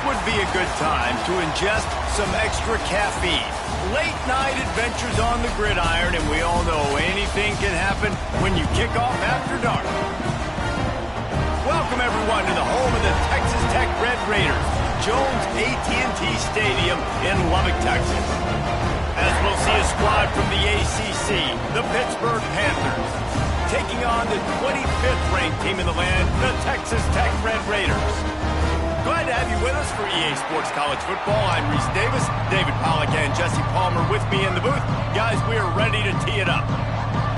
would be a good time to ingest some extra caffeine. Late night adventures on the gridiron, and we all know anything can happen when you kick off after dark. Welcome everyone to the home of the Texas Tech Red Raiders, Jones AT&T Stadium in Lubbock, Texas. As we'll see a squad from the ACC, the Pittsburgh Panthers, taking on the 25th ranked team in the land, the Texas Tech Red Raiders. Glad to have you with us for EA Sports College Football. I'm Reese Davis, David Pollack and Jesse Palmer with me in the booth. Guys, we are ready to tee it up.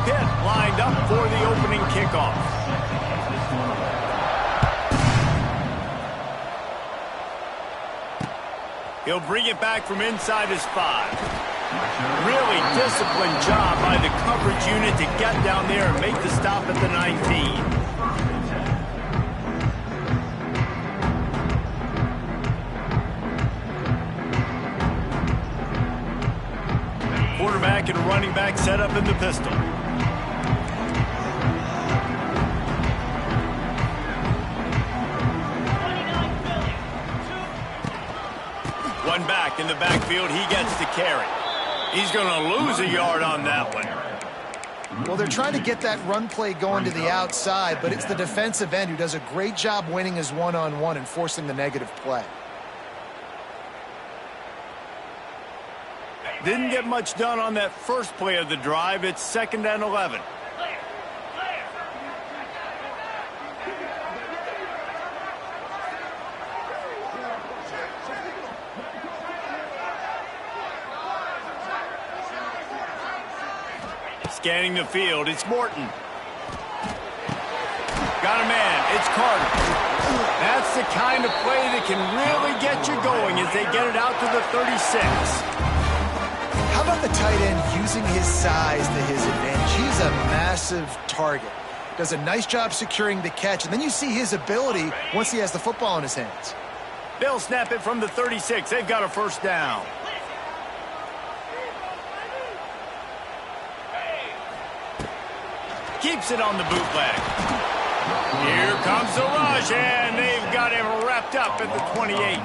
Pitt lined up for the opening kickoff. He'll bring it back from inside his 5. Really disciplined job by the coverage unit to get down there and make the stop at the 19. Quarterback and running back set up in the pistol. One back in the backfield, he gets to carry. He's going to lose a yard on that one. Well, they're trying to get that run play going to the outside, but it's the defensive end who does a great job winning his one-on-one and forcing the negative play. Didn't get much done on that first play of the drive. It's 2nd and 11. Scanning the field, it's Morton. Got a man, it's Carter. That's the kind of play that can really get you going as they get it out to the 36. How about the tight end using his size to his advantage? He's a massive target. Does a nice job securing the catch, and then you see his ability once he has the football in his hands. They'll snap it from the 36. They've got a first down. Keeps it on the bootleg. Here comes the rush, and they've got him wrapped up at the 28.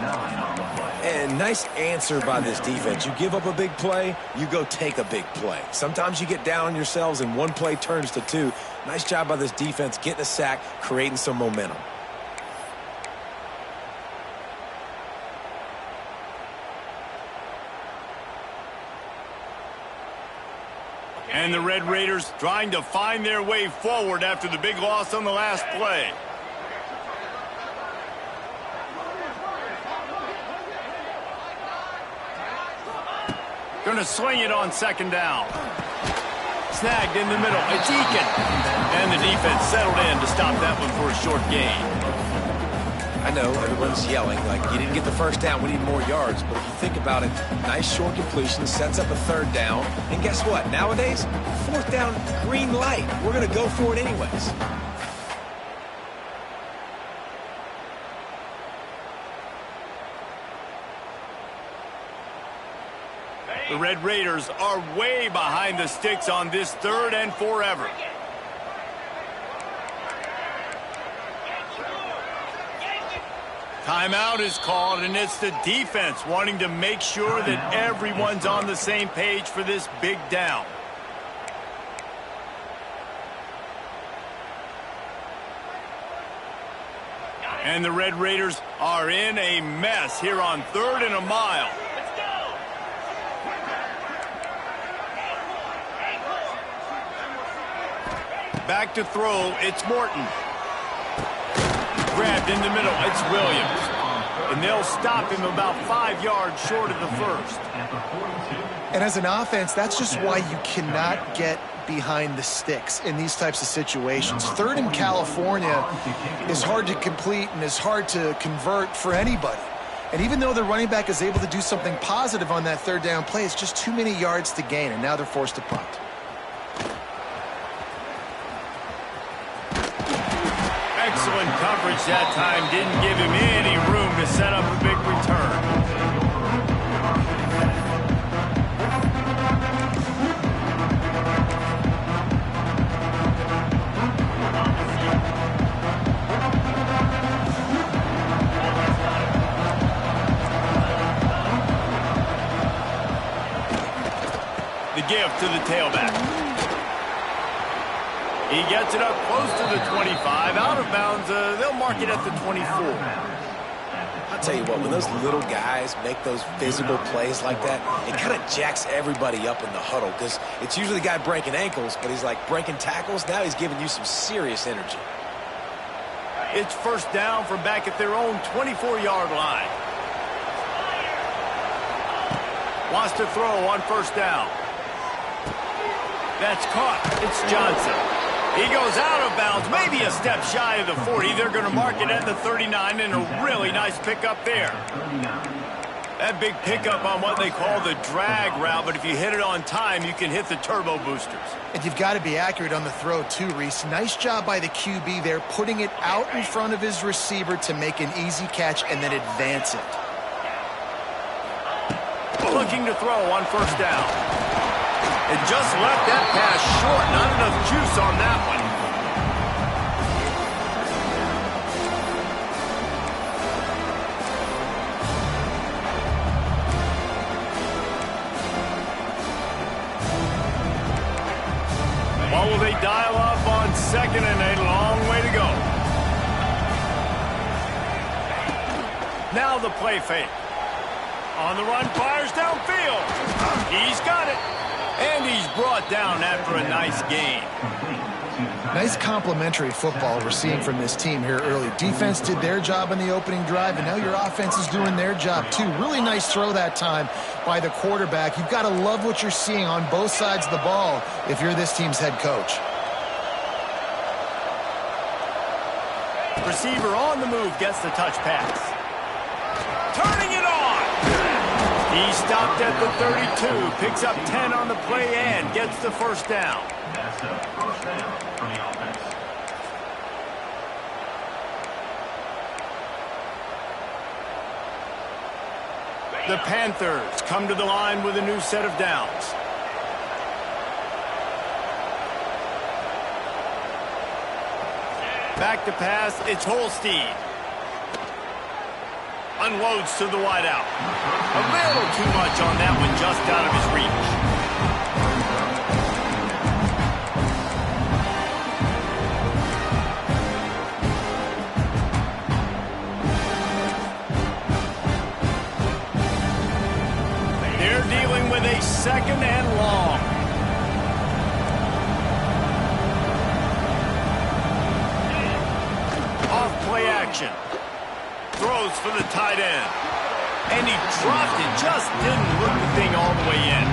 And nice answer by this defense. You give up a big play, you go take a big play. Sometimes you get down on yourselves and one play turns to 2. Nice job by this defense getting a sack, creating some momentum. And the Red Raiders trying to find their way forward after the big loss on the last play. Going to sling it on 2nd down. Snagged in the middle. It's Eakin. And the defense settled in to stop that one for a short gain. I know everyone's yelling like you didn't get the first down, we need more yards, but if you think about it, nice short completion sets up a 3rd down, and guess what? Nowadays, 4th down, green light. We're going to go for it anyways. The Red Raiders are way behind the sticks on this 3rd and forever. Timeout is called, and it's the defense wanting to make sure that everyone's on the same page for this big down. And the Red Raiders are in a mess here on 3rd and a mile. Back to throw, it's Morton. Grabbed in the middle, it's Williams. And they'll stop him about 5 yards short of the 1st. And as an offense, that's just why you cannot get behind the sticks in these types of situations. 3rd in California is hard to complete and is hard to convert for anybody. And even though the running back is able to do something positive on that 3rd down play, it's just too many yards to gain, and now they're forced to punt. Excellent coverage that time. Didn't give him any room to set up a big return. give to the tailback. He gets it up close to the 25. Out of bounds, they'll mark it at the 24. I'll tell you what, when those little guys make those physical plays like that, it kind of jacks everybody up in the huddle because it's usually the guy breaking ankles, but he's like breaking tackles. Now he's giving you some serious energy. It's first down from back at their own 24-yard line. Wants to throw on first down. That's caught. It's Johnson. He goes out of bounds, maybe a step shy of the 40. They're going to mark it at the 39, and a really nice pickup there. That big pickup on what they call the drag route, but if you hit it on time, you can hit the turbo boosters. And you've got to be accurate on the throw, too, Reese. Nice job by the QB there, putting it out in front of his receiver to make an easy catch and then advance it. Looking to throw on first down. And just left that pass short. Not enough juice on that one. What will they dial up on second and a long way to go? Now the play fake. On the run, fires downfield. He's got it. And he's brought down after a nice gain. Nice complimentary football we're seeing from this team here early. Defense did their job in the opening drive, and now your offense is doing their job too. Really nice throw that time by the quarterback. You've got to love what you're seeing on both sides of the ball if you're this team's head coach. Receiver on the move gets the touch pass. Turning it on. He stopped at the 32, picks up 10 on the play and gets the first down. That's the first down for the offense. The Panthers come to the line with a new set of downs. Back to pass, it's Holstein. Unloads to the wideout. A little too much on that one, just out of his reach. They're dealing with a second and long. Off play action. Throws for the tight end. And he dropped it. Just didn't look the thing all the way in.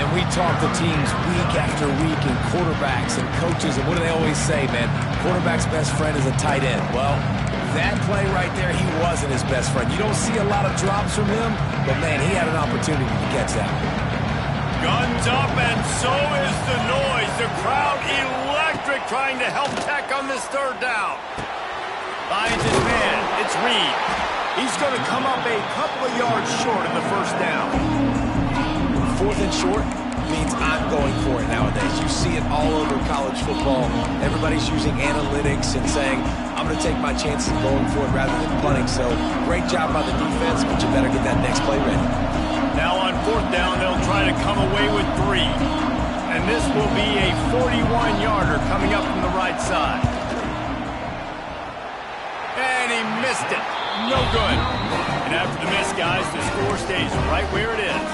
And we talk to teams week after week and quarterbacks and coaches, and what do they always say, man? Quarterback's best friend is a tight end. Well, that play right there, he wasn't his best friend. You don't see a lot of drops from him, but, man, he had an opportunity to catch that one. Guns up, and so is the noise. The crowd electric trying to help Tech on this third down. Finds his man. It's Reed. He's going to come up a couple of yards short of the first down. Fourth and short means I'm going for it nowadays. You see it all over college football. Everybody's using analytics and saying, I'm going to take my chances going for it rather than punting. So great job by the defense, but you better get that next play ready. Now on fourth down, they'll try to come away with 3. And this will be a 41-yarder coming up from the right side. And he missed it. No good. And after the miss, guys, the score stays right where it is.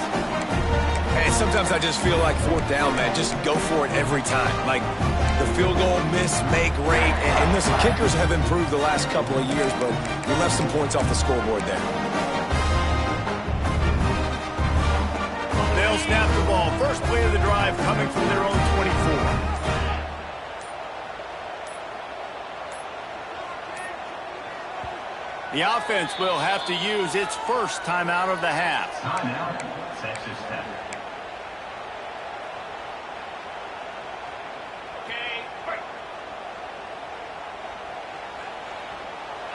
Hey, sometimes I just feel like fourth down, man. Just go for it every time. Like the field goal, miss, make, rate. And listen, kickers have improved the last couple of years, but we left some points off the scoreboard there. They'll snap the ball. First play of the drive coming from their own 24. The offense will have to use its first timeout of the half. Timeout, Texas Tech. Okay, break.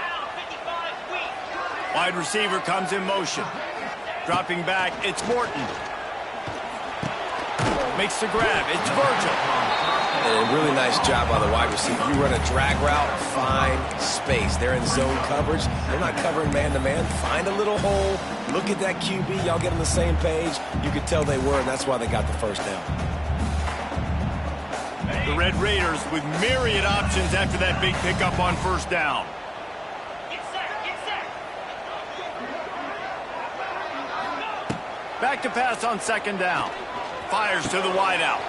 Out, 55, weak. Wide receiver comes in motion. Dropping back, it's Morton. Makes the grab. It's Virgil. And a really nice job by the wide receiver. You run a drag route, find space. They're in zone coverage. They're not covering man-to-man. Find a little hole. Look at that QB. Y'all get on the same page. You could tell they were, and that's why they got the first down. The Red Raiders with myriad options after that big pickup on first down. Get set, get set. Back to pass on second down. Fires to the wideout.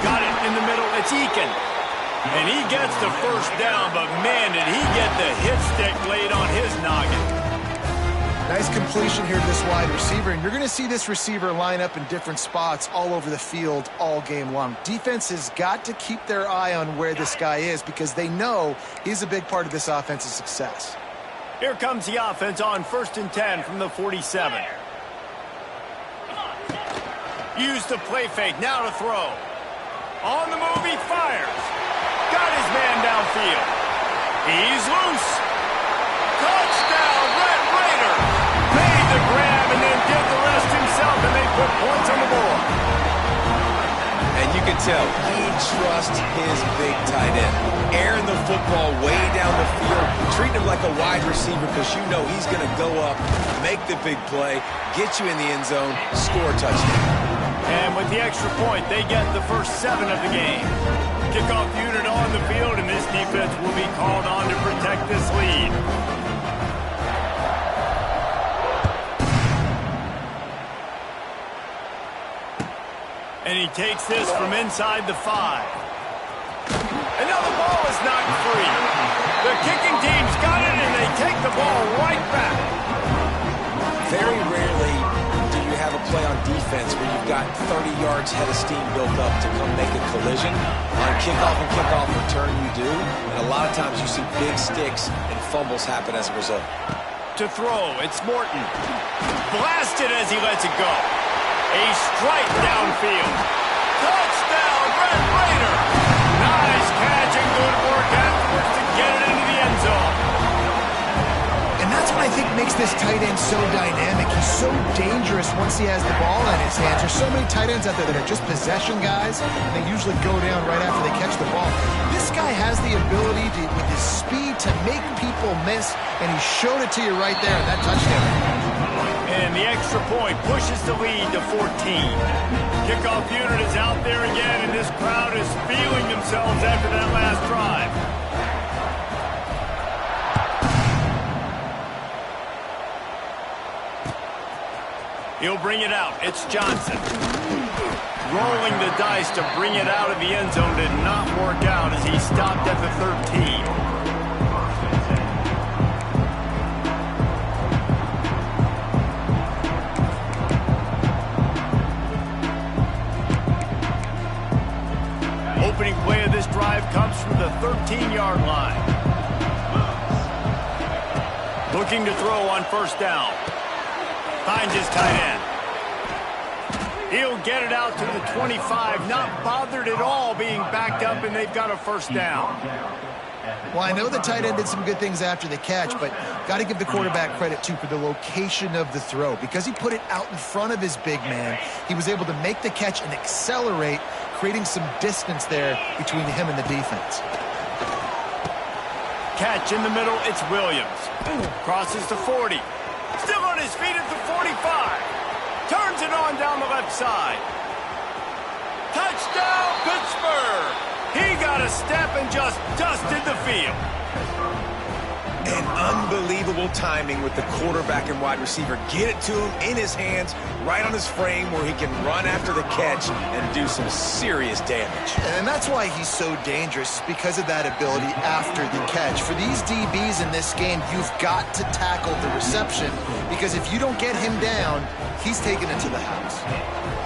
Got it in the middle. It's Eakin. And he gets the first down, but man, did he get the hit stick laid on his noggin. Nice completion here to this wide receiver, and you're going to see this receiver line up in different spots all over the field all game long. Defense has got to keep their eye on where this guy is because they know he's a big part of this offense's success. Here comes the offense on 1st and 10 from the 47. Use the play fake, now to throw. On the move, he fires. Got his man downfield. He's loose. Touchdown, Red Raider. Made the grab and then did the rest himself, and they put points on the board. And you can tell he trusts his big tight end. Airing the football way down the field, treating him like a wide receiver because you know he's going to go up, make the big play, get you in the end zone, score a touchdown. And with the extra point, they get the first 7 of the game. Kickoff unit on the field, and this defense will be called on to protect this lead. And he takes this from inside the 5. And now the ball is knocked free. The kicking team's got it, and they take the ball right back. Very rarely do you have a play on defense where you've got 30 yards head of steam built up to come make a collision. On kickoff and kickoff return you do, and a lot of times you see big sticks and fumbles happen as a result. To throw, it's Morton. Blasted as he lets it go. A strike downfield. Touchdown, Red Raider. Nice catch and good work afterwards to get it into the end zone. And that's what I think makes this tight end so dynamic. He's so dangerous once he has the ball in his hands. There's so many tight ends out there that are just possession guys, and they usually go down right after they catch the ball. This guy has the ability to, with his speed, to make people miss, and he showed it to you right there in that touchdown. And the extra point pushes the lead to 14. Kickoff unit is out there again, and this crowd is feeling themselves after that last drive. He'll bring it out. It's Johnson. Rolling the dice to bring it out of the end zone did not work out as he stopped at the 13. Opening play of this drive comes from the 13-yard line. Looking to throw on first down. Finds his tight end. He'll get it out to the 25, not bothered at all being backed up, and they've got a first down. Well, I know the tight end did some good things after the catch, but got to give the quarterback credit, too, for the location of the throw. Because he put it out in front of his big man, he was able to make the catch and accelerate, creating some distance there between him and the defense. Catch in the middle, it's Williams. Crosses the 40. Still on his feet at the 45. Turns it on down the left side. Touchdown, Pittsburgh! He got a step and just dusted the field. And unbelievable timing with the quarterback and wide receiver. Get it to him in his hands, right on his frame where he can run after the catch and do some serious damage. And that's why he's so dangerous, because of that ability after the catch. For these DBs in this game, you've got to tackle the reception, because if you don't get him down, he's taking it to the house.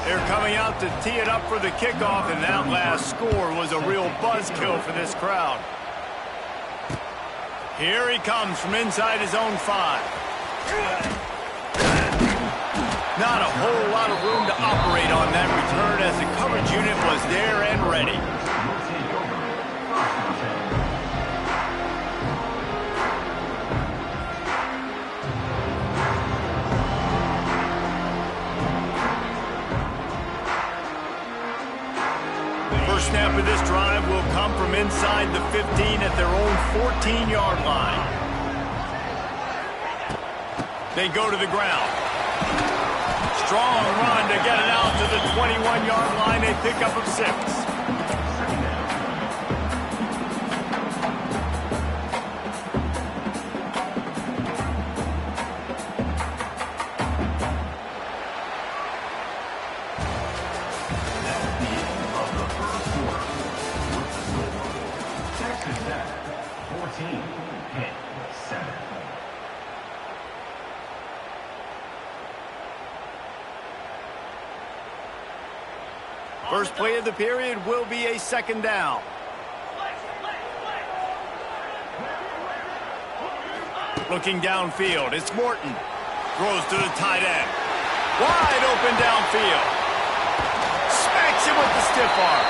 They're coming out to tee it up for the kickoff, and that last score was a real buzzkill for this crowd. Here he comes from inside his own 5. Not a whole lot of room to operate on that return as the coverage unit was there and ready. of this drive will come from inside the 15 at their own 14-yard line. They go to the ground. Strong run to get it out to the 21-yard line. They pick up of 6. First play of the period will be a second down. Looking downfield, it's Morton. Throws to the tight end. Wide open downfield. Smacks him with the stiff arm.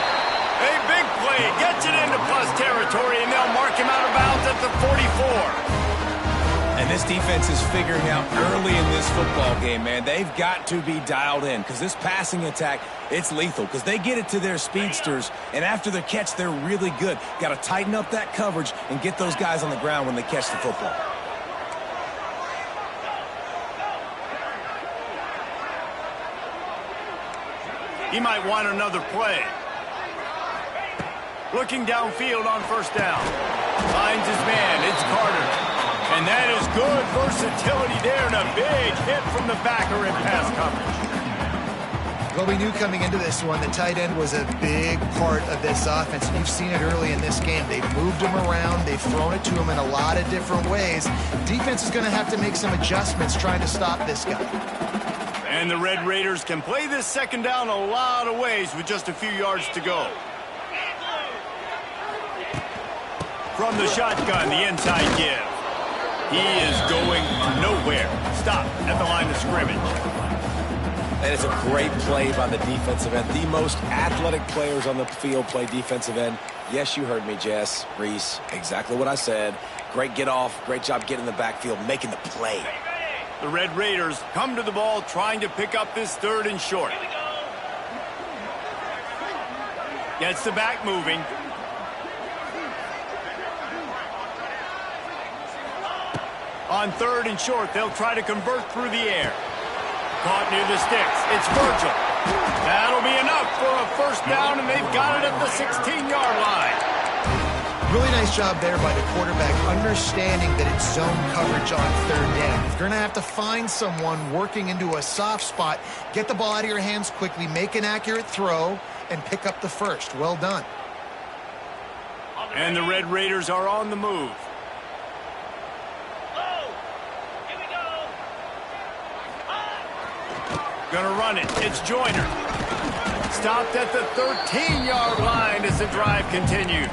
A big play, gets it into plus territory, and they'll mark him out of bounds at the 44. And this defense is figuring out early in this football game, man. They've got to be dialed in because this passing attack, it's lethal because they get it to their speedsters, and after the catch, they're really good. Got to tighten up that coverage and get those guys on the ground when they catch the football. He might want another play. Looking downfield on first down. Finds his man. It's Carter. And that is good versatility there and a big hit from the backer in pass coverage. Well, we knew coming into this one the tight end was a big part of this offense. You've seen it early in this game. They've moved him around. They've thrown it to him in a lot of different ways. Defense is going to have to make some adjustments trying to stop this guy. And the Red Raiders can play this second down a lot of ways with just a few yards to go. From the shotgun, the inside give. He is going nowhere. Stop at the line of scrimmage. And it's a great play by the defensive end. The most athletic players on the field play defensive end. Yes, you heard me, Jess, Reese. Exactly what I said. Great get off. Great job getting in the backfield, making the play. The Red Raiders come to the ball trying to pick up this third and short. Gets the back moving. On third and short, they'll try to convert through the air. Caught near the sticks. It's Virgil. That'll be enough for a first down, and they've got it at the 16-yard line. Really nice job there by the quarterback, understanding that it's zone coverage on third down. You're going to have to find someone working into a soft spot, get the ball out of your hands quickly, make an accurate throw, and pick up the first. Well done. And the Red Raiders are on the move. Gonna run it. It's Joyner. Stopped at the 13-yard line as the drive continues.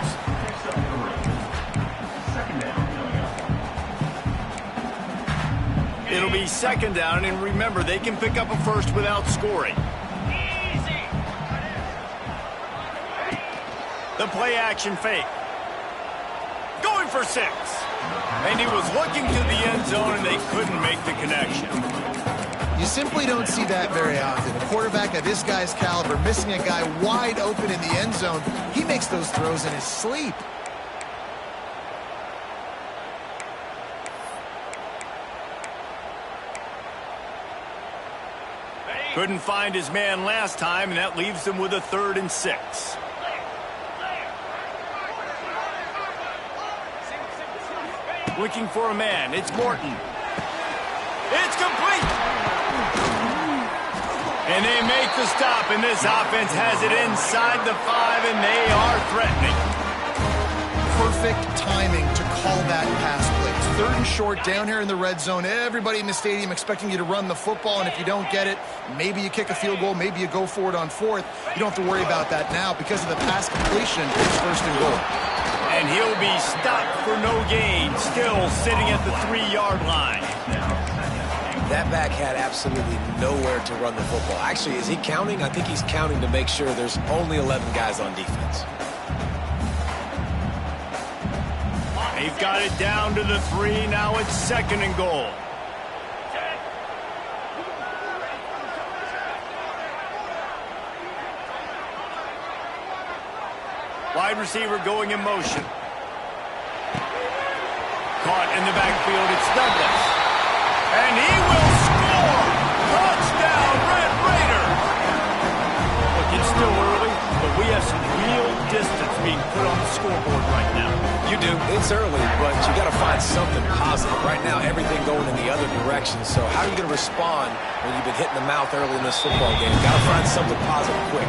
It'll be second down, and remember, they can pick up a first without scoring. The play action fake. Going for 6. And he was looking to the end zone, and they couldn't make the connection. You simply don't see that very often. A quarterback of this guy's caliber missing a guy wide open in the end zone. He makes those throws in his sleep. Couldn't find his man last time, and that leaves them with a 3rd and 6. Looking for a man. It's Morton. It's complete. And they make the stop, and this offense has it inside the 5, and they are threatening. Perfect timing to call that pass play. It's 3rd and short down here in the red zone. Everybody in the stadium expecting you to run the football, and if you don't get it, maybe you kick a field goal, maybe you go for it on 4th. You don't have to worry about that now. Because of the pass completion, it's 1st and goal. And he'll be stopped for no gain, still sitting at the 3-yard line. That back had absolutely nowhere to run the football. Actually, is he counting? I think he's counting to make sure there's only 11 guys on defense. They've got it down to the 3. Now it's 2nd and goal. Wide receiver going in motion. Caught in the backfield, it's Douglas. And he will score! Touchdown, Red Raiders! Look, it's still early, but we have some real distance being put on the scoreboard right now. You do. It's early, but you got to find something positive. Right now, everything going in the other direction. So how are you going to respond when you've been hit in the mouth early in this football game? Got to find something positive quick.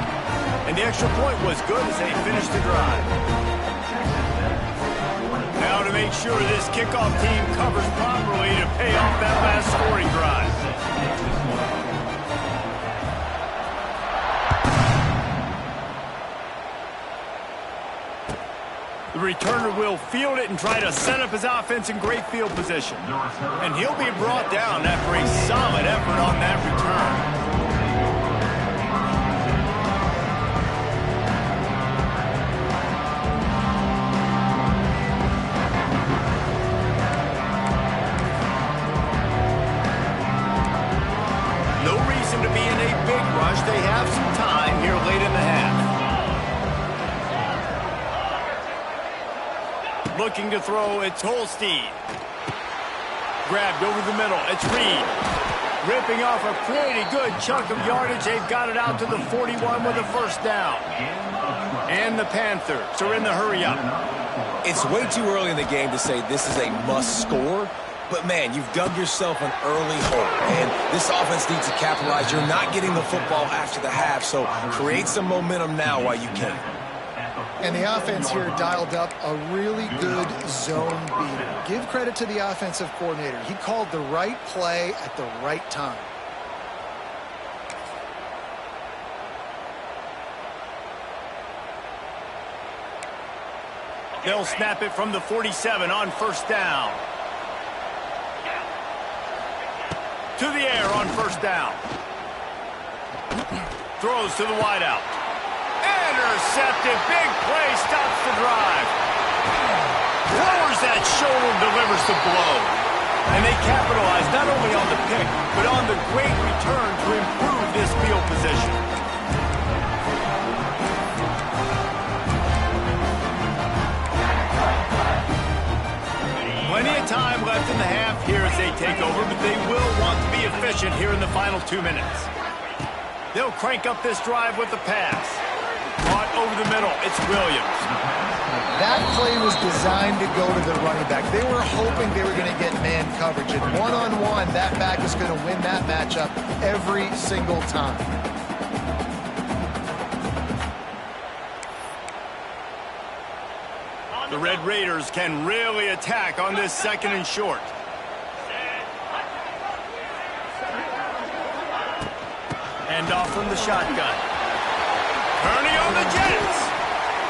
And the extra point was good as they finished the drive. Now to make sure this kickoff team covers properly to pay off that last scoring drive. The returner will field it and try to set up his offense in great field position. And he'll be brought down after a solid effort on that return. They have some time here late in the half. Looking to throw, it's Holstein. Grabbed over the middle, it's Reed. Ripping off a pretty good chunk of yardage. They've got it out to the 41 with a first down. And the Panthers are in the hurry up. It's way too early in the game to say this is a must score. But, man, you've dug yourself an early hole, and this offense needs to capitalize. You're not getting the football after the half, so create some momentum now while you can. And the offense here dialed up a really good zone beat. Give credit to the offensive coordinator. He called the right play at the right time. They'll snap it from the 47 on first down. To the air on first down. Throws to the wideout. Intercepted. Big play. Stops the drive. Lowers that shoulder. Delivers the blow. And they capitalize not only on the pick, but on the great return to improve this field position. Plenty of time left in the half here as they take over, but they will want to be efficient here in the final 2 minutes. They'll crank up this drive with the pass. Caught over the middle, it's Williams. That play was designed to go to the running back. They were hoping they were going to get man coverage, and one-on-one, that back is going to win that matchup every single time. The Red Raiders can really attack on this second and short. Hand off from the shotgun. Turning on the Jets.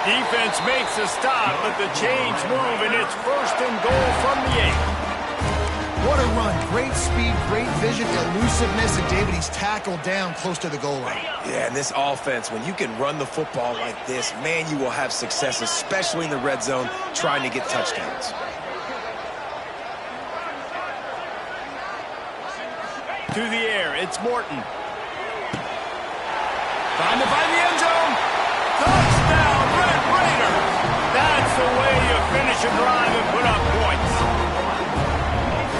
Defense makes a stop, but the chains move, and it's first and goal from the 8. What a run. Great speed, great vision, elusiveness, and David, he's tackled down close to the goal line. Yeah, and this offense, when you can run the football like this, man, you will have success, especially in the red zone, trying to get touchdowns. To the air, it's Morton. Trying to find the end zone. Touchdown, Red Raiders! That's the way you finish a drive and put up points.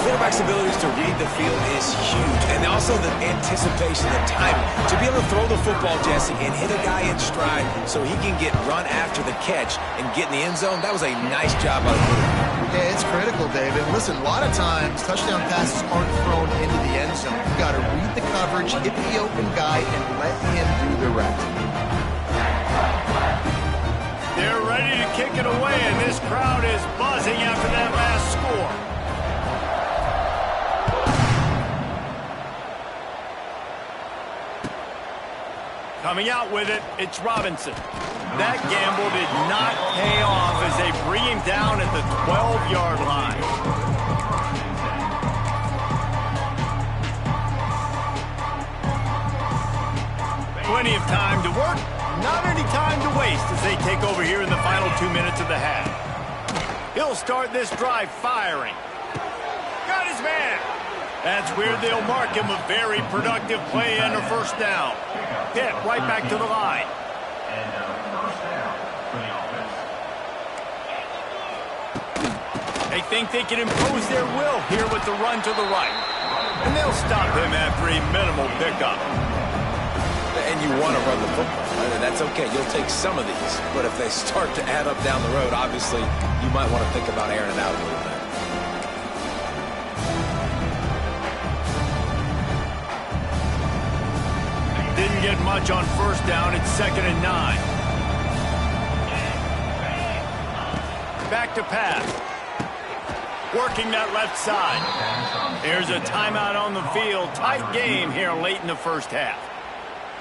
Quarterback's abilities to read the field is huge, and also the anticipation, the timing. To be able to throw the football, Jesse, and hit a guy in stride so he can get run after the catch and get in the end zone, that was a nice job by the quarterback. Yeah, it's critical, David. Listen, a lot of times, touchdown passes aren't thrown into the end zone. You've got to read the coverage, hit the open guy, and let him do the rest. They're ready to kick it away, and this crowd is buzzing after that last score. Coming out with it, it's Robinson. That gamble did not pay off as they bring him down at the 12-yard line. Plenty of time to work, not any time to waste as they take over here in the final 2 minutes of the half. He'll start this drive firing. Got his man. That's where they'll mark him a very productive play and a first down. Pitt right back to the line. And first down for the offense. They think they can impose their will here with the run to the right. And they'll stop him after a minimal pickup. And you want to run the football. That's okay. You'll take some of these. But if they start to add up down the road, obviously, you might want to think about airing it out a little bit. Didn't get much on first down. It's 2nd and 9. Back to pass. Working that left side. There's a timeout on the field. Tight game here late in the first half.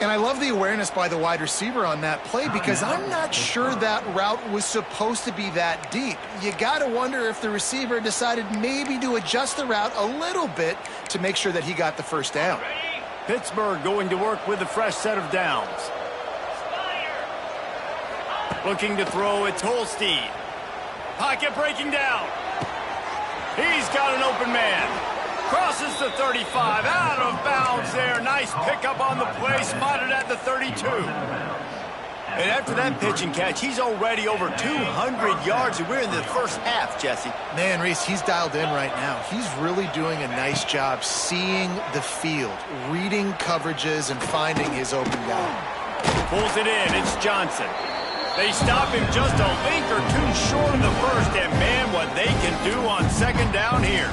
And I love the awareness by the wide receiver on that play because I'm not sure that route was supposed to be that deep. You got to wonder if the receiver decided maybe to adjust the route a little bit to make sure that he got the first down. Pittsburgh going to work with a fresh set of downs. Looking to throw, it's Holstein. Pocket breaking down. He's got an open man. Crosses the 35, out of bounds there. Nice pickup on the play, spotted at the 32. And after that pitch and catch, he's already over 200 yards, and we're in the first half, Jesse. Man, Reese, he's dialed in right now. He's really doing a nice job seeing the field, reading coverages, and finding his open guy. Pulls it in, it's Johnson. They stop him just a link or two short of the first, and man, what they can do on 2nd down here.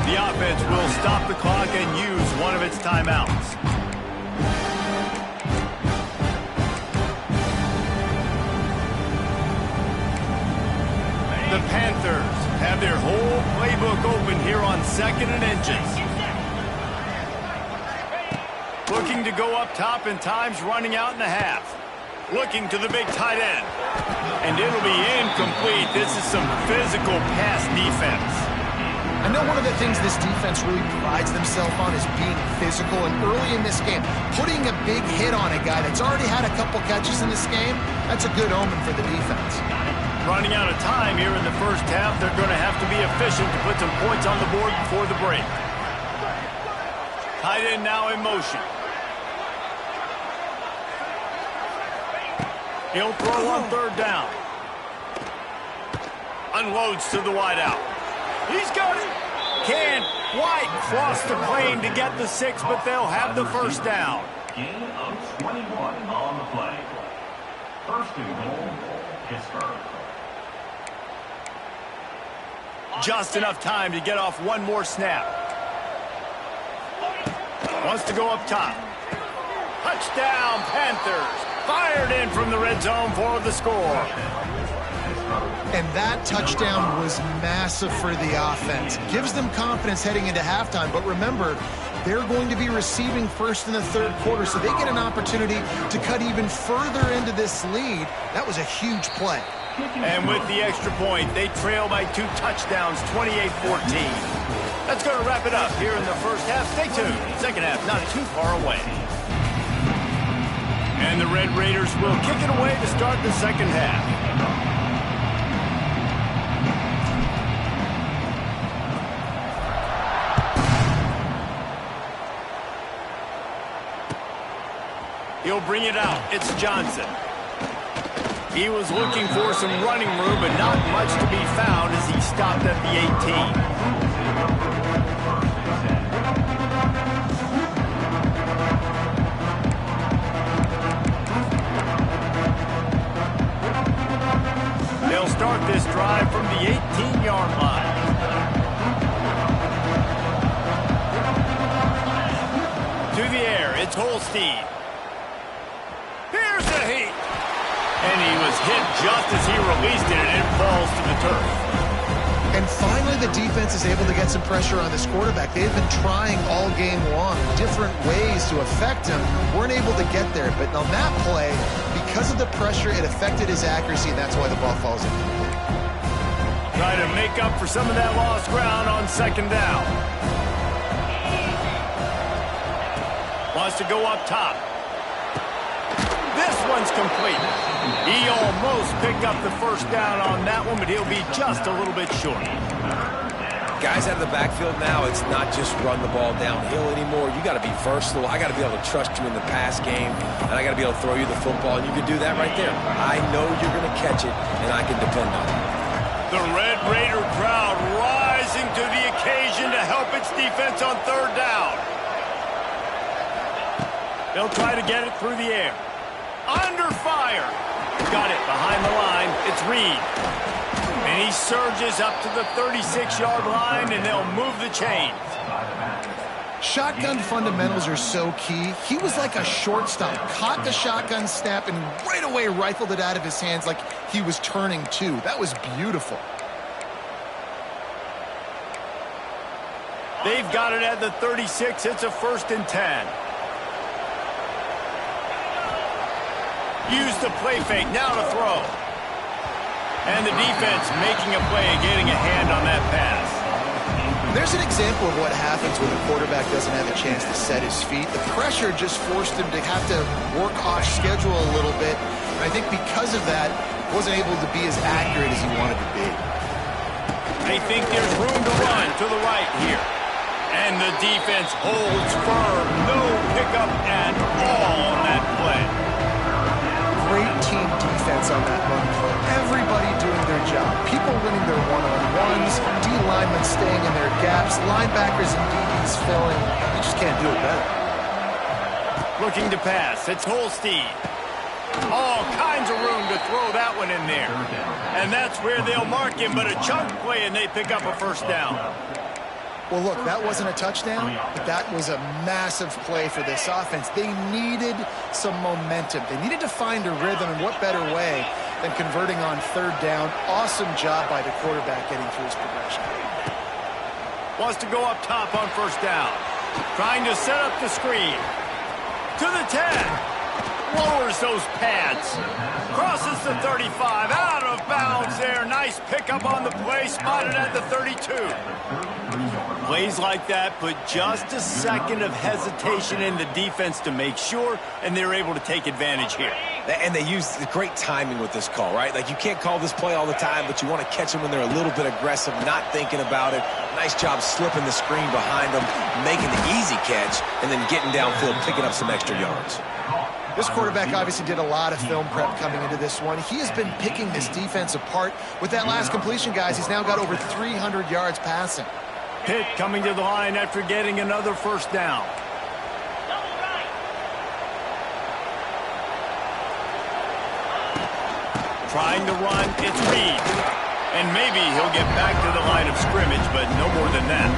The offense will stop the clock and use one of its timeouts. The Panthers have their whole playbook open here on 2nd and inches. Looking to go up top, and time's running out in the half. Looking to the big tight end. And it'll be incomplete. This is some physical pass defense. I know one of the things this defense really prides themselves on is being physical, and early in this game, putting a big hit on a guy that's already had a couple catches in this game, that's a good omen for the defense. Running out of time here in the first half, they're going to have to be efficient to put some points on the board before the break. Tight end now in motion. He'll throw on 3rd down. Unloads to the wideout. He's got it. Can White cross the plane to get the 6, but they'll have the first down. Gain of 21 on the play. 1st and goal, Pittsburgh. Just enough time to get off one more snap. Wants to go up top. Touchdown, Panthers. Fired in from the red zone for the score. And that touchdown was massive for the offense. Gives them confidence heading into halftime. But remember, they're going to be receiving first in the 3rd quarter, so they get an opportunity to cut even further into this lead. That was a huge play. And with the extra point, they trail by 2 touchdowns, 28-14. That's going to wrap it up here in the first half. Stay tuned. 2nd half not too far away. And the Red Raiders will kick it away to start the 2nd half. He'll bring it out. It's Johnson. He was looking for some running room, but not much to be found as he stopped at the 18. They'll start this drive from the 18-yard line. To the air, it's Holstein. Here's the heat. And he was hit just as he released it, and it falls to the turf. And finally, the defense is able to get some pressure on this quarterback. They've been trying all game long, different ways to affect him. Weren't able to get there. But on that play, because of the pressure, it affected his accuracy, and that's why the ball falls in. Try to make up for some of that lost ground on 2nd down. Wants to go up top. This one's complete. He almost picked up the first down on that one, but he'll be just a little bit short. Guys out of the backfield now, it's not just run the ball downhill anymore. You got to be versatile. I got to be able to trust you in the pass game, and I got to be able to throw you the football, and you can do that right there. I know you're going to catch it, and I can depend on it. The Red Raider crowd rising to the occasion to help its defense on third down. They'll try to get it through the air. Under fire. Got it behind the line. It's Reed. And he surges up to the 36-yard line, and they'll move the chains. Shotgun fundamentals are so key. He was like a shortstop. Caught the shotgun snap and right away rifled it out of his hands like he was turning two. That was beautiful. They've got it at the 36. It's a 1st and 10. Use the play fake. Now to throw. And the defense making a play, getting a hand on that pass. There's an example of what happens when the quarterback doesn't have a chance to set his feet. The pressure just forced him to have to work off schedule a little bit. And I think because of that, wasn't able to be as accurate as he wanted to be. They think there's room to run to the right here. And the defense holds firm. No pickup at all on that play. Great team defense on that run play. Everybody doing their job. People winning their one-on-ones, D-linemen staying in their gaps, linebackers and DBs filling. You just can't do it better. Looking to pass. It's Holstein. All kinds of room to throw that one in there. And that's where they'll mark him, but a chunk play and they pick up a 1st down. Well, look, that wasn't a touchdown, but that was a massive play for this offense. They needed some momentum. They needed to find a rhythm, and what better way than converting on 3rd down. Awesome job by the quarterback getting through his progression. Wants to go up top on 1st down. Trying to set up the screen. To the 10. Lowers those pads. Crosses the 35. Out of bounds there. Nice pickup on the play. Spotted at the 32. Plays like that put just a second of hesitation in the defense to make sure, and they're able to take advantage here. And they use the great timing with this call, right? Like, you can't call this play all the time, but you want to catch them when they're a little bit aggressive, not thinking about it. Nice job slipping the screen behind them, making the easy catch, and then getting downfield, picking up some extra yards. This quarterback obviously did a lot of film prep coming into this one. He has been picking this defense apart. With that last completion, guys, he's now got over 300 yards passing. Pitt coming to the line after getting another 1st down. Trying to run, it's Reed. And maybe he'll get back to the line of scrimmage, but no more than that.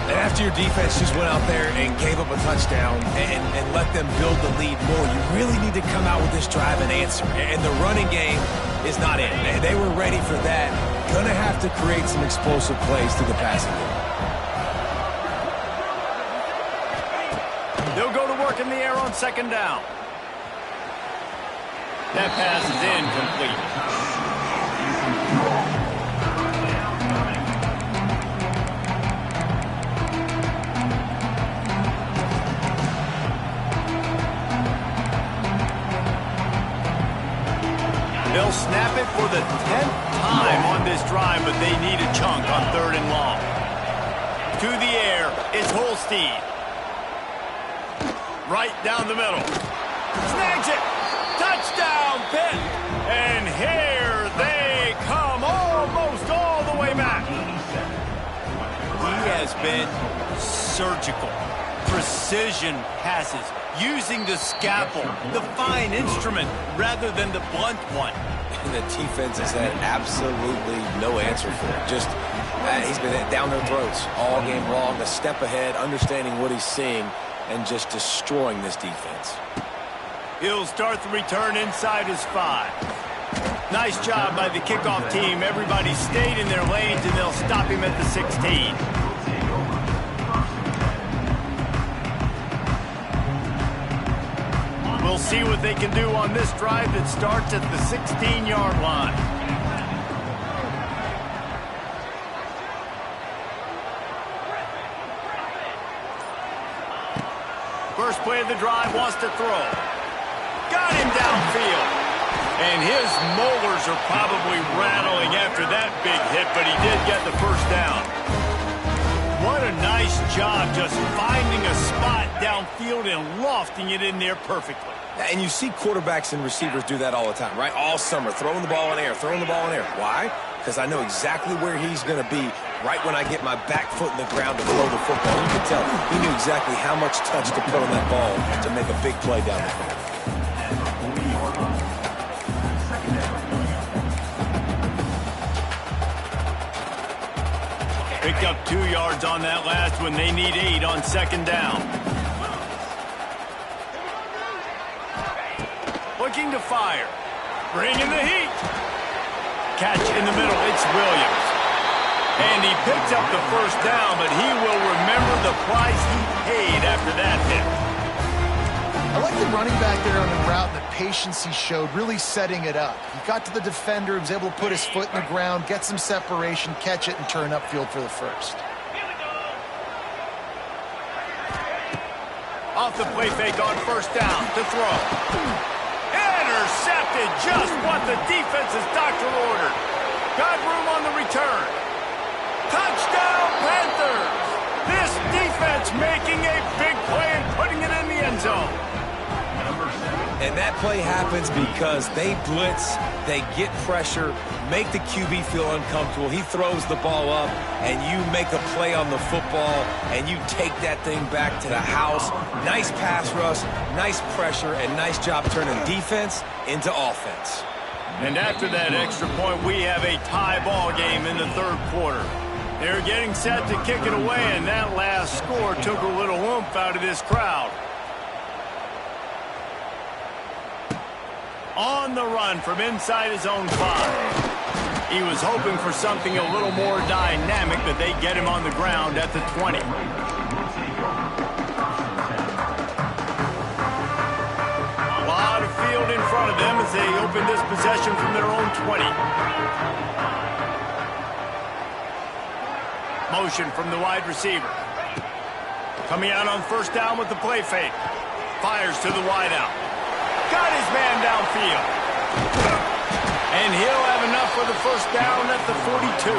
And after your defense just went out there and gave up a touchdown and let them build the lead more, you really need to come out with this drive and answer. And the running game is not in. They were ready for that. Going to have to create some explosive plays through the passing game. They'll go to work in the air on 2nd down. That pass is incomplete. They'll snap it for the 10th time on this drive, but they need a chunk on 3rd and long. To the air, it's Holstein. Right down the middle. Snags it. Touchdown, Pitt. And here they come, almost all the way back. He has been surgical. Precision passes. Using the scalpel, the fine instrument, rather than the blunt one. And the defense has had absolutely no answer for it. Just, he's been down their throats all game long, a step ahead, understanding what he's seeing, and just destroying this defense. He'll start the return inside his 5. Nice job by the kickoff team. Everybody stayed in their lanes, and they'll stop him at the 16. We'll see what they can do on this drive that starts at the 16-yard line. First play of the drive, wants to throw. Got him downfield. And his molars are probably rattling after that big hit, but he did get the 1st down. What a nice job just finding a spot downfield and lofting it in there perfectly. And you see quarterbacks and receivers do that all the time, right? All summer, throwing the ball in air, throwing the ball in air. Why? because I know exactly where he's going to be right when I get my back foot in the ground to throw the football. You can tell he knew exactly how much touch to put on that ball to make a big play down the field. Picked up 2 yards on that last one. They need 8 on second down. Looking to fire. Bringing the heat. Catch in the middle. It's Williams. And he picks up the first down, but he will remember the price he paid after that hit. I like the running back there on the route and the patience he showed, really setting it up. He got to the defender, was able to put his foot in the ground, get some separation, catch it, and turn upfield for the first. Off the play fake on first down to throw. Intercepted, just what the defense's doctor ordered. Got room on the return. Touchdown, Panthers! This defense making a big play and putting it in the end zone. And that play happens because they blitz, they get pressure, make the QB feel uncomfortable. He throws the ball up, and you make a play on the football, and you take that thing back to the house. Nice pass rush, nice pressure, and nice job turning defense into offense. And after that extra point, we have a tie ball game in the third quarter. They're getting set to kick it away, and that last score took a little oomph out of this crowd. On the run from inside his own 5. He was hoping for something a little more dynamic, but they get him on the ground at the 20. A lot of field in front of them as they open this possession from their own 20. Motion from the wide receiver. Coming out on first down with the play fake. Fires to the wideout. Got his man downfield. And he'll have enough for the first down at the 42.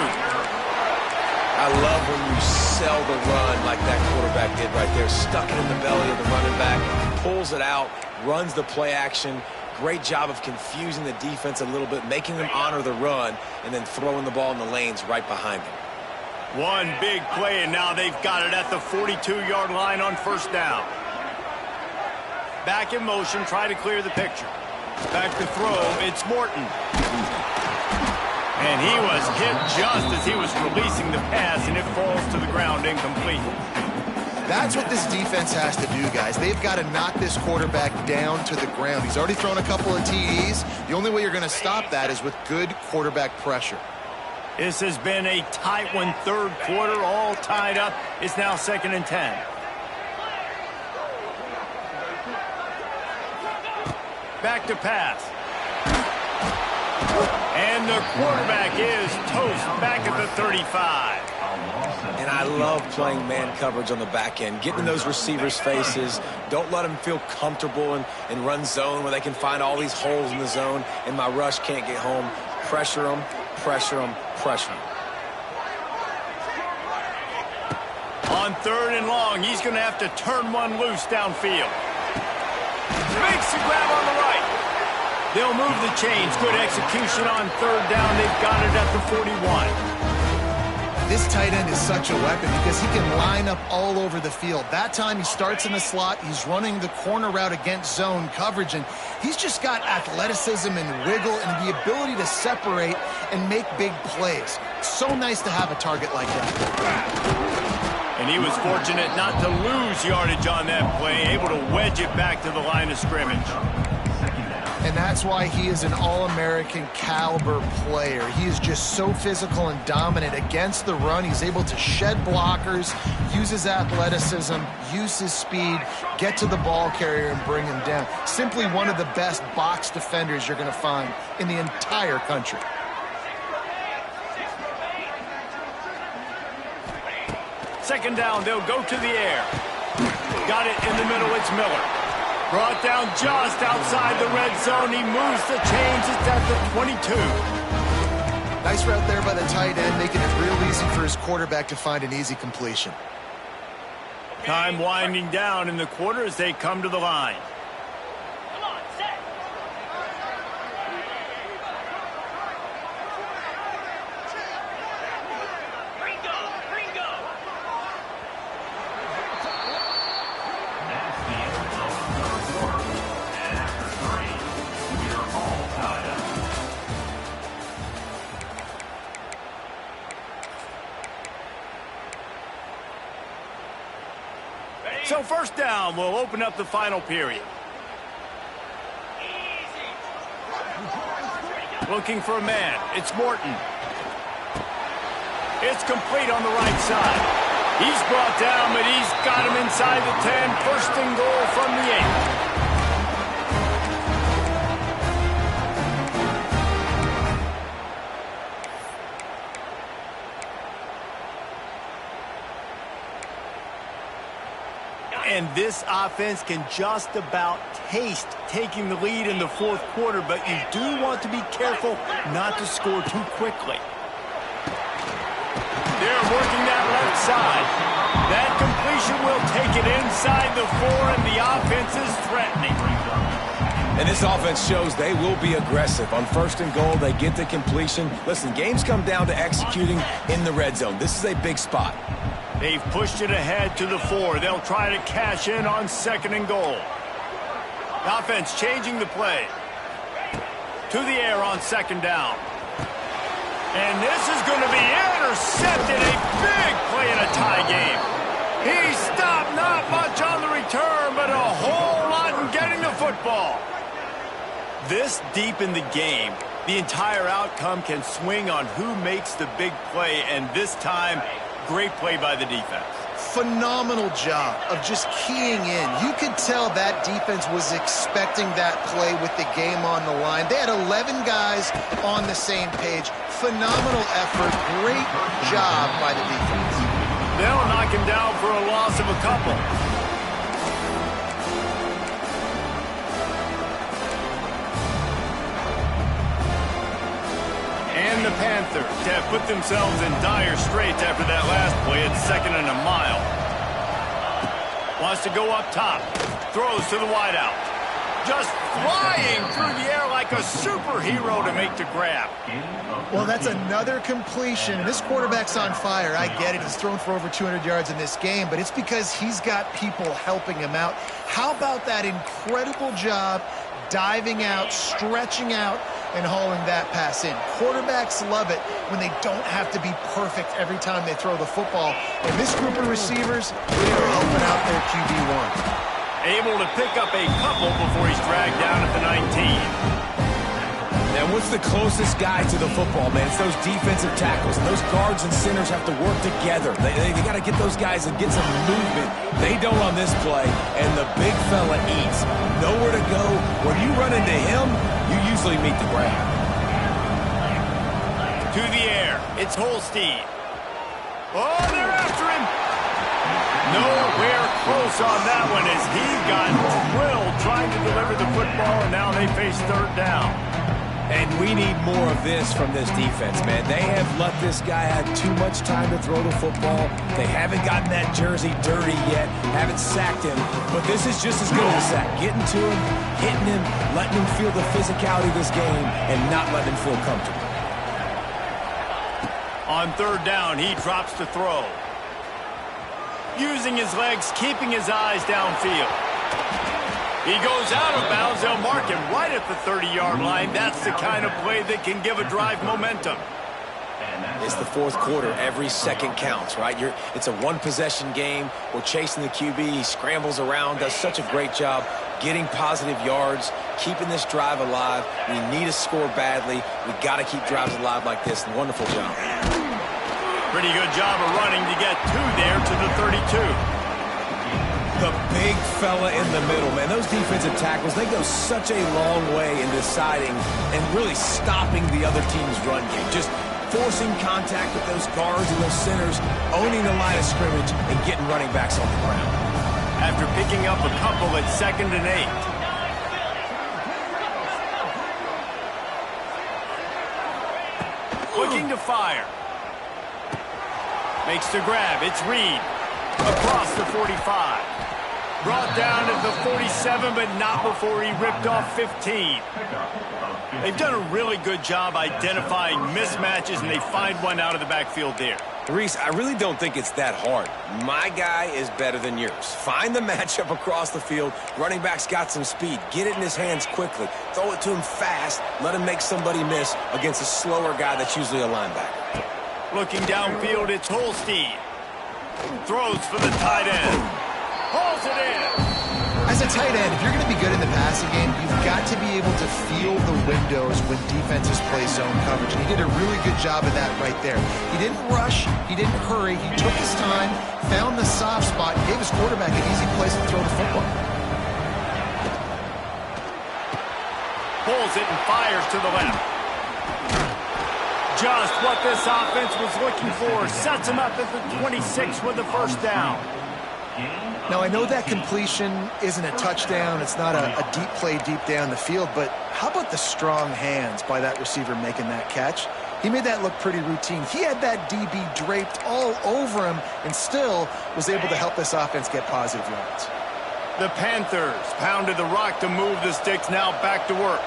I love when you sell the run like that quarterback did right there. Stuck it in the belly of the running back, pulls it out, runs the play action. Great job of confusing the defense a little bit, making them honor the run, and then throwing the ball in the lanes right behind them. One big play, and now they've got it at the 42-yard line on first down. Back in motion, try to clear the picture. Back to throw, it's Morton. And he was hit just as he was releasing the pass, and it falls to the ground incomplete. That's what this defense has to do, guys. They've got to knock this quarterback down to the ground. He's already thrown a couple of TDs. The only way you're going to stop that is with good quarterback pressure. This has been a tight one, third quarter, all tied up. It's now 2nd and 10. Back to pass. And the quarterback is toast back at the 35. And I love playing man coverage on the back end, getting in those receivers' faces. Don't let them feel comfortable and run zone where they can find all these holes in the zone and my rush can't get home. Pressure them, pressure them, pressure them. On 3rd and long, he's going to have to turn one loose downfield. Makes the grab on the right. They'll move the chains. Good execution on 3rd down. They've got it at the 41. This tight end is such a weapon because he can line up all over the field. That time he starts in the slot. He's running the corner route against zone coverage, and he's just got athleticism and wiggle and the ability to separate and make big plays. So nice to have a target like that. And he was fortunate not to lose yardage on that play, able to wedge it back to the line of scrimmage. And that's why he is an all-American caliber player. He is just so physical and dominant against the run. He's able to shed blockers, use his athleticism, use his speed, get to the ball carrier and bring him down. Simply one of the best box defenders you're going to find in the entire country. Second down, they'll go to the air. Got it in the middle, it's Miller. Brought down just outside the red zone. He moves the chains. It's at the 22. Nice route there by the tight end, making it real easy for his quarterback to find an easy completion. Time winding down in the quarter as they come to the line. Come on, set. first down will open up the final period. Looking for a man. It's Morton. It's complete on the right side. He's brought down, but he's got him inside the 10. First and goal from the 8. And this offense can just about taste taking the lead in the fourth quarter, but you do want to be careful not to score too quickly. They're working that left side. That completion will take it inside the 4, and the offense is threatening. And this offense shows they will be aggressive. On first and goal, they get the completion. Listen, games come down to executing in the red zone. This is a big spot. They've pushed it ahead to the 4. They'll try to cash in on second and goal. The offense changing the play. To the air on second down. And this is going to be intercepted. A big play in a tie game. He stopped not much on the return, but a whole lot in getting the football. This deep in the game, the entire outcome can swing on who makes the big play, and this time, great play by the defense. Phenomenal job of just keying in. You could tell that defense was expecting that play with the game on the line. They had 11 guys on the same page. Phenomenal effort. Great job by the defense. They'll knock him down for a loss of a couple. And the Panthers have put themselves in dire straits after that last play. It's second and a mile. Wants to go up top. Throws to the wideout. Just flying through the air like a superhero to make the grab. Well, that's another completion. This quarterback's on fire. I get it. He's thrown for over 200 yards in this game, but it's because he's got people helping him out. How about that incredible job diving out, stretching out, and hauling that pass in? Quarterbacks love it when they don't have to be perfect every time they throw the football. And this group of receivers, they're helping out their QB1. Able to pick up a couple before he's dragged down at the 19. Now, what's the closest guy to the football, man? It's those defensive tackles. And those guards and centers have to work together. They got to get those guys and get some movement. They don't on this play, and the big fella eats. Nowhere to go. When you run into him, you usually meet the ground. To the air. It's Holstein. Oh, they're after him. Nowhere close on that one as he got drilled trying to deliver the football, and now they face third down. And we need more of this from this defense, man. They have let this guy have too much time to throw the football. They haven't gotten that jersey dirty yet, haven't sacked him. But this is just as good as a sack. Getting to him, hitting him, letting him feel the physicality of this game, and not letting him feel comfortable. On third down, he drops to throw. Using his legs, keeping his eyes downfield. He goes out of bounds. They'll mark him right at the 30-yard line. That's the kind of play that can give a drive momentum. It's the fourth quarter. Every second counts, right? It's a one-possession game. We're chasing the QB. He scrambles around, does such a great job getting positive yards, keeping this drive alive. We need a score badly. We got to keep drives alive like this. Wonderful job. Pretty good job of running to get two there to the 32. The big fella in the middle, man. Those defensive tackles, they go such a long way in deciding and really stopping the other team's run game. Just forcing contact with those guards and those centers, owning the line of scrimmage, and getting running backs on the ground. After picking up a couple at 2nd and 8. Looking to fire. Makes the grab. It's Reed. Across the 45. Brought down at the 47, but not before he ripped off 15. They've done a really good job identifying mismatches, and they find one out of the backfield there. Reese, I really don't think it's that hard. My guy is better than yours. Find the matchup across the field. Running back's got some speed. Get it in his hands quickly. Throw it to him fast. Let him make somebody miss against a slower guy that's usually a linebacker. Looking downfield, it's Holstein. Throws for the tight end. Pulls it in. As a tight end, if you're going to be good in the passing game, you've got to be able to feel the windows when defenses play zone coverage. And he did a really good job of that right there. He didn't rush. He didn't hurry. He took his time, found the soft spot, and gave his quarterback an easy place to throw the football. Pulls it and fires to the left. Just what this offense was looking for. Sets him up at the 26 with the first down. Now, I know that completion isn't a touchdown. It's not a deep play deep down the field, but how about the strong hands by that receiver making that catch? He made that look pretty routine. He had that DB draped all over him and still was able to help this offense get positive yards. The Panthers pounded the rock to move the sticks. Now back to work.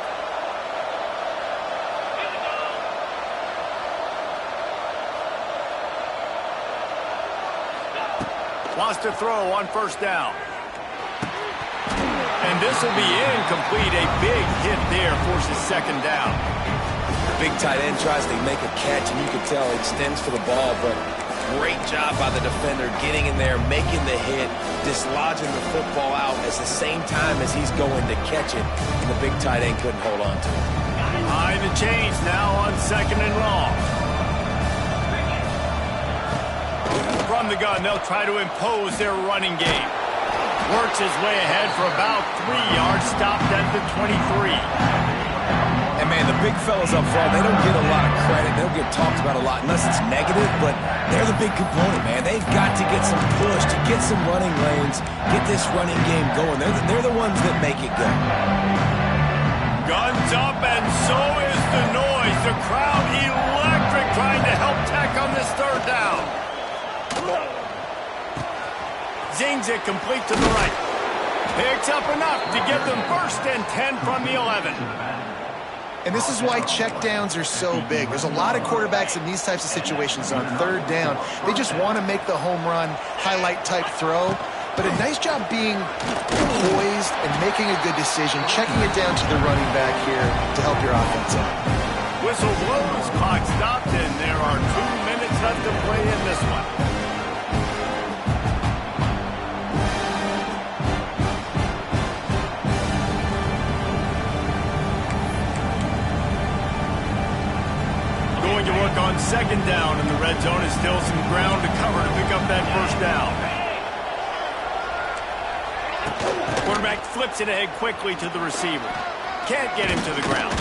Wants to throw on first down. And this will be incomplete. A big hit there forces second down. The big tight end tries to make a catch, and you can tell he extends for the ball, but great job by the defender getting in there, making the hit, dislodging the football out at the same time as he's going to catch it, and the big tight end couldn't hold on to it. High the chains now on second and long. From the gun, they'll try to impose their running game. Works his way ahead for about 3 yards, stopped at the 23. And, man, the big fellas up front, they don't get a lot of credit. They don't get talked about a lot unless it's negative, but they're the big component, man. They've got to get some push, to get some running lanes, get this running game going. They're the ones that make it go. Guns up, and so is the noise. The crowd electric trying to help Tech on this third down. Zings it complete to the right. Picks up enough to give them first and 10 from the 11. And this is why checkdowns are so big. There's a lot of quarterbacks in these types of situations on third down. They just want to make the home run, highlight-type throw. But a nice job being poised and making a good decision, checking it down to the running back here to help your offense out. Whistle blows, clock stopped, and there are 2 minutes left to play in this one. Going to work on second down, and the red zone is still some ground to cover to pick up that first down. Quarterback flips it ahead quickly to the receiver. Can't get him to the ground.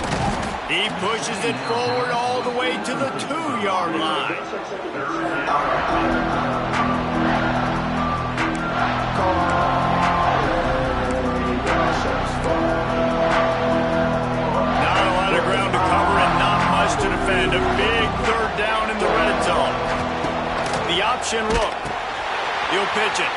He pushes it forward all the way to the 2-yard line. Not a lot of ground to cover and not much to defend. A big third down in the red zone. The option look. He'll pitch it.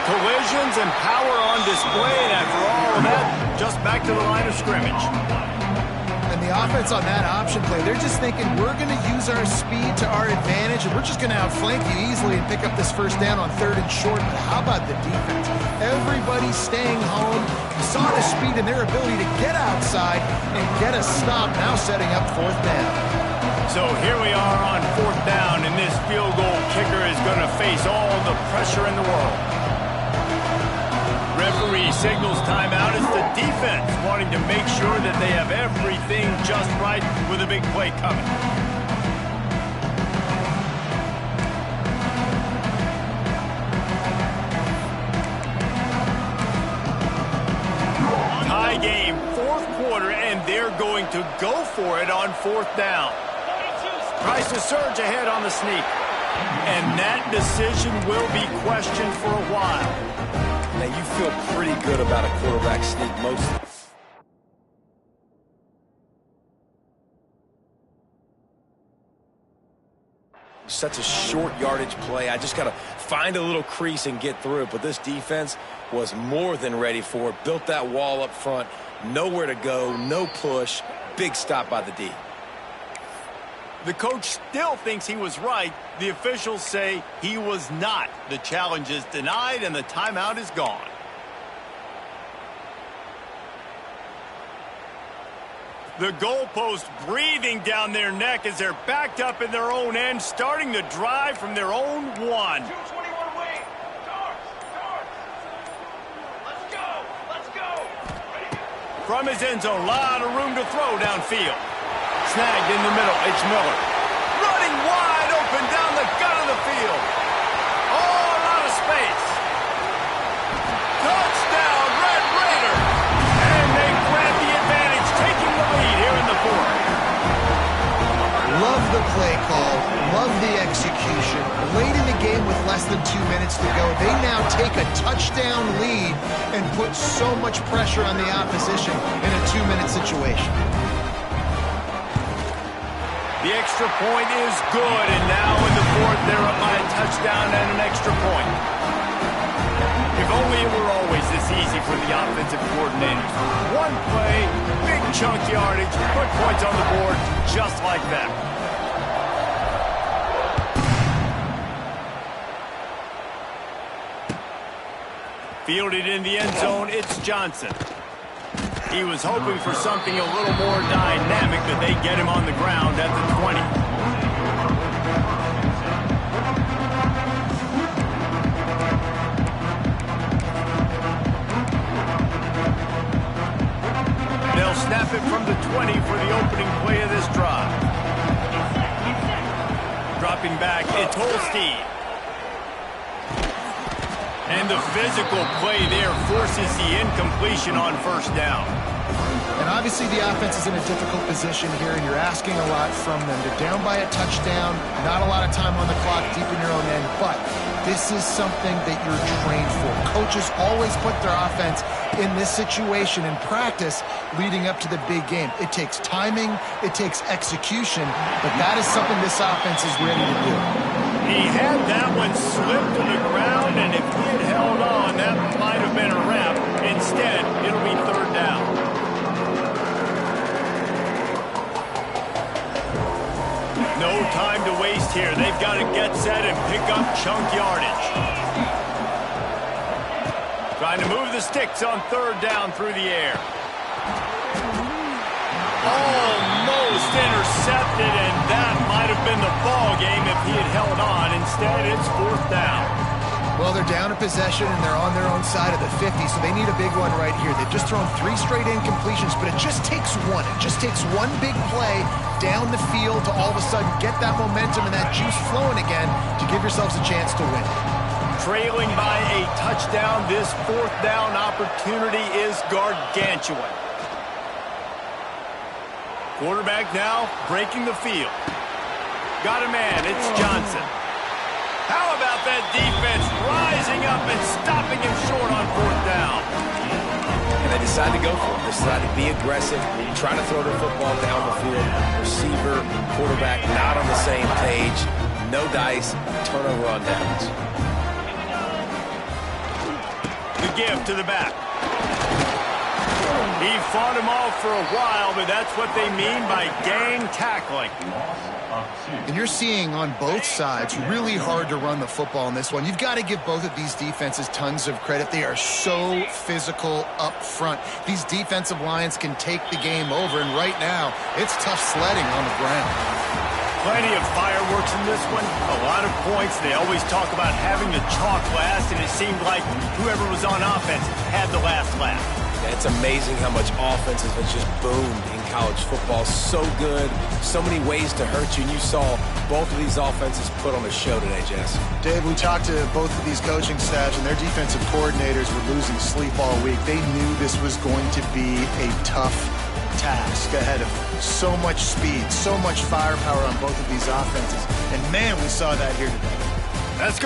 Collisions and power on display, and after all of that, just back to the line of scrimmage. And the offense on that option play, they're just thinking we're going to use our speed to our advantage, and we're just going to outflank you easily and pick up this first down on third and short. But how about the defense? Everybody's staying home. You saw the speed and their ability to get outside and get a stop, now setting up fourth down. So here we are on fourth down, and this field goal kicker is going to face all the pressure in the world. Referee signals timeout. It's the defense wanting to make sure that they have everything just right with a big play coming. Tie game, fourth quarter, and they're going to go for it on fourth down. Tries to surge ahead on the sneak. And that decision will be questioned for a while. Now, you feel pretty good about a quarterback sneak most. Such a short yardage play. I just got to find a little crease and get through it. But this defense was more than ready for it. Built that wall up front. Nowhere to go. No push. Big stop by the D. The coach still thinks he was right. The officials say he was not. The challenge is denied, and the timeout is gone. The goalpost breathing down their neck as they're backed up in their own end, starting the drive from their own one. from his end zone. A lot of room to throw downfield. Snagged in the middle. It's Miller. Running wide open down the gut of the field. All out of space. Touchdown, Red Raiders. And they grab the advantage, taking the lead here in the fourth. Love the play call. Love the execution. Late in the game with less than 2 minutes to go, they now take a touchdown lead and put so much pressure on the opposition in a 2-minute situation. The extra point is good, and now in the fourth, they're up by a touchdown and an extra point. If only it were always this easy for the offensive coordinators. One play, big chunk yardage, put points on the board just like that. Fielded in the end zone, it's Johnson. He was hoping for something a little more dynamic, but they get him on the ground at the 20. They'll snap it from the 20 for the opening play of this drive. Dropping back, it's Holstein. And the physical play there forces the incompletion on first down. And obviously the offense is in a difficult position here, and you're asking a lot from them. They're down by a touchdown, not a lot of time on the clock, deep in your own end, but this is something that you're trained for. Coaches always put their offense in this situation in practice leading up to the big game. It takes timing, it takes execution, but that is something this offense is ready to do. He had that one slip to the ground, and if he had held on, that might have been a wrap. Instead, it'll be third down. No time to waste here. They've got to get set and pick up chunk yardage. Trying to move the sticks on third down through the air. Almost intercepted, and that might have been the ball game if he had held on. Instead, it's fourth down. Well, they're down a possession, and they're on their own side of the 50, so they need a big one right here. They've just thrown 3 straight incompletions, but it just takes one. It just takes one big play down the field to all of a sudden get that momentum and that juice flowing again to give yourselves a chance to win. Trailing by a touchdown, this fourth down opportunity is gargantuan. Quarterback now breaking the field. Got a man, it's Johnson. How about that defense rising up and stopping him short on fourth down? And they decide to go for it. They decide to be aggressive, trying to throw the football down the field. Receiver, quarterback not on the same page. No dice, turnover on downs. The give to the back. He fought him off for a while, but that's what they mean by gang tackling. And you're seeing on both sides really hard to run the football in this one. You've got to give both of these defenses tons of credit. They are so physical up front. These defensive lines can take the game over, and right now, it's tough sledding on the ground. Plenty of fireworks in this one. A lot of points. They always talk about having the chalk last, and it seemed like whoever was on offense had the last laugh. It's amazing how much offense has just boomed in college football. So good, so many ways to hurt you. And you saw both of these offenses put on a show today, Jess. Dave, we talked to both of these coaching staffs, and their defensive coordinators were losing sleep all week. They knew this was going to be a tough task ahead of them. So much speed, so much firepower on both of these offenses. And man, we saw that here today. Let's go.